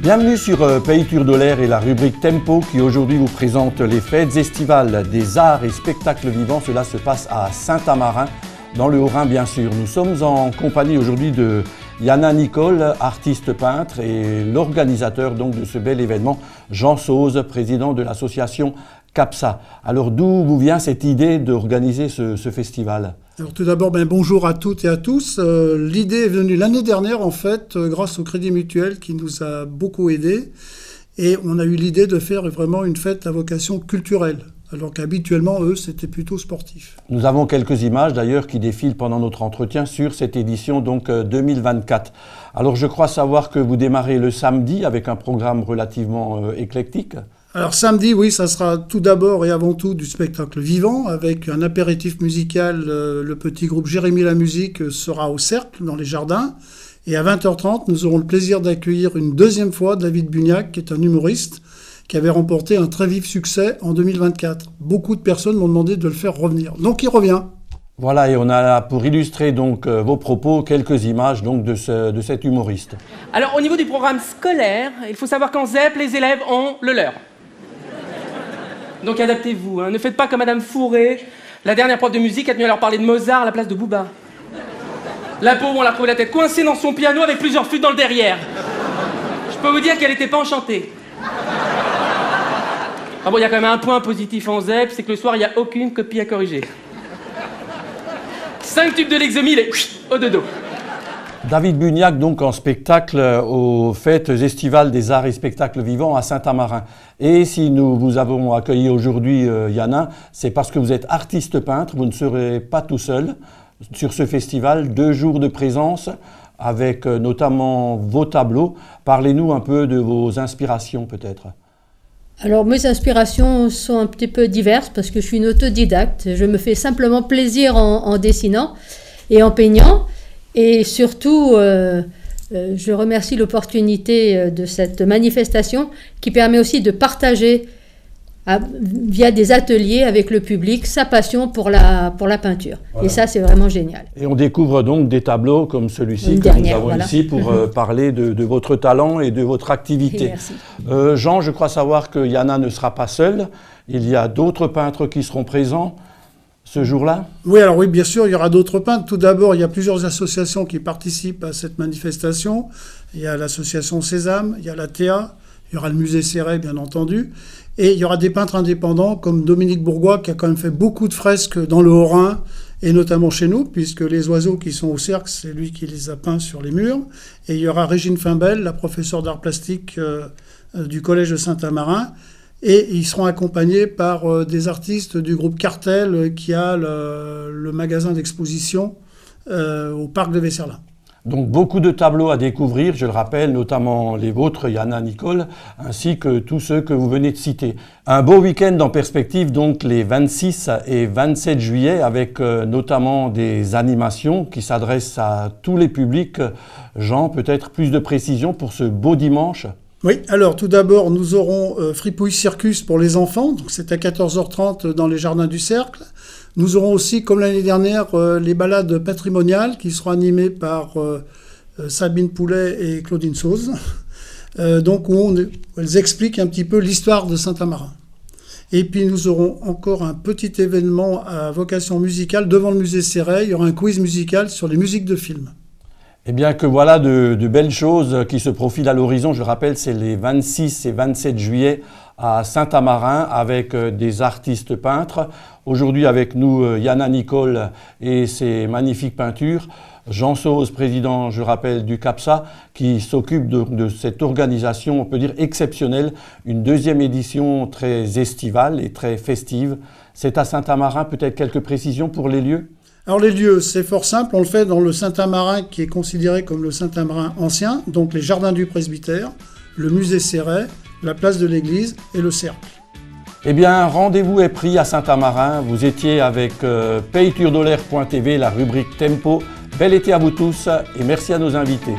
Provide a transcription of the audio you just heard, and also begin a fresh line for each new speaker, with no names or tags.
Bienvenue sur Pays Turdolaire et la rubrique Tempo qui aujourd'hui vous présente les fêtes estivales des arts et spectacles vivants. Cela se passe à Saint-Amarin, dans le Haut-Rhin bien sûr. Nous sommes en compagnie aujourd'hui de Yana Nicole, artiste peintre, et l'organisateur donc de ce bel événement, Jean Sauze, président de l'association CAPSA. Alors d'où vous vient cette idée d'organiser ce festival ?
Alors tout d'abord, bonjour à toutes et à tous. L'idée est venue l'année dernière en fait, grâce au Crédit Mutuel qui nous a beaucoup aidés. Et on a eu l'idée de faire vraiment une fête à vocation culturelle. Alors qu'habituellement, eux, c'était plutôt sportif.
Nous avons quelques images d'ailleurs qui défilent pendant notre entretien sur cette édition donc 2024. Alors je crois savoir que vous démarrez le samedi avec un programme relativement éclectique.
Alors samedi, oui, ça sera tout d'abord et avant tout du spectacle vivant avec un apéritif musical. Le petit groupe Jérémy la Musique sera au Cercle, dans les jardins. Et à 20h30, nous aurons le plaisir d'accueillir une deuxième fois David Bugnac, qui est un humoriste, qui avait remporté un très vif succès en 2024. Beaucoup de personnes m'ont demandé de le faire revenir. Donc il revient.
Voilà, et on a pour illustrer donc vos propos quelques images donc de cet humoriste.
Alors au niveau du programme scolaire, il faut savoir qu'en ZEP, les élèves ont le leur. Donc adaptez-vous, hein. Ne faites pas comme Madame Fourré, la dernière prof de musique, a tenu à leur parler de Mozart à la place de Booba. La pauvre, on l'a trouvé la tête coincée dans son piano avec plusieurs flûtes dans le derrière. Je peux vous dire qu'elle n'était pas enchantée. Ah bon, il y a quand même un point positif en ZEP, c'est que le soir, il n'y a aucune copie à corriger. 5 tubes de Lexomil et au dodo.
David Bugnac donc en spectacle aux fêtes estivales des arts et spectacles vivants à Saint-Amarin. Et si nous vous avons accueilli aujourd'hui, Yana, c'est parce que vous êtes artiste peintre, vous ne serez pas tout seul sur ce festival, 2 jours de présence avec notamment vos tableaux. Parlez-nous un peu de vos inspirations peut-être.
Alors mes inspirations sont un petit peu diverses parce que je suis une autodidacte. Je me fais simplement plaisir en dessinant et en peignant. Et surtout, je remercie l'opportunité de cette manifestation qui permet aussi de partager via des ateliers avec le public sa passion pour la peinture. Voilà. Et ça, c'est vraiment génial.
Et on découvre donc des tableaux comme celui-ci que nous avons ici pour parler de votre talent et de votre activité.
Merci.
Jean, je crois savoir que Yana ne sera pas seule. Il y a d'autres peintres qui seront présents ce jour-là ?
Oui, alors oui, bien sûr, il y aura d'autres peintres. Tout d'abord, il y a plusieurs associations qui participent à cette manifestation. Il y a l'association Sésame, il y a la Théa, il y aura le musée Céret, bien entendu. Et il y aura des peintres indépendants comme Dominique Bourgois, qui a quand même fait beaucoup de fresques dans le Haut-Rhin, et notamment chez nous, puisque les oiseaux qui sont au cercle, c'est lui qui les a peints sur les murs. Et il y aura Régine Fimbel, la professeure d'art plastique du collège de Saint-Amarin. Et ils seront accompagnés par des artistes du groupe Cartel qui a le magasin d'exposition au parc de Vesserlin.
Donc beaucoup de tableaux à découvrir, je le rappelle, notamment les vôtres, Yana Nicole, ainsi que tous ceux que vous venez de citer. Un beau week-end en perspective, donc les 26 et 27 juillet, avec notamment des animations qui s'adressent à tous les publics. Jean, peut-être plus de précision pour ce beau dimanche ?
Oui, alors tout d'abord, nous aurons Fripouille Circus pour les enfants, donc c'est à 14h30 dans les jardins du Cercle. Nous aurons aussi, comme l'année dernière, les balades patrimoniales qui seront animées par Sabine Poulet et Claudine Sauze, donc où elles expliquent un petit peu l'histoire de Saint-Amarin. Et puis nous aurons encore un petit événement à vocation musicale devant le musée Céret. Il y aura un quiz musical sur les musiques de films.
Eh bien que voilà de belles choses qui se profilent à l'horizon. Je le rappelle, c'est les 26 et 27 juillet à Saint-Amarin avec des artistes peintres. Aujourd'hui avec nous, Yana Nicole et ses magnifiques peintures. Jean Sauze, président, je rappelle, du CAPSA, qui s'occupe de cette organisation, on peut dire exceptionnelle, une 2e édition très estivale et très festive. C'est à Saint-Amarin, peut-être quelques précisions pour les lieux ?
Alors les lieux, c'est fort simple, on le fait dans le Saint-Amarin qui est considéré comme le Saint-Amarin ancien, donc les jardins du presbytère, le musée Céret, la place de l'église et le cercle.
Eh bien, rendez-vous est pris à Saint-Amarin. Vous étiez avec PayTurdolaire.tv, la rubrique Tempo. Bel été à vous tous et merci à nos invités.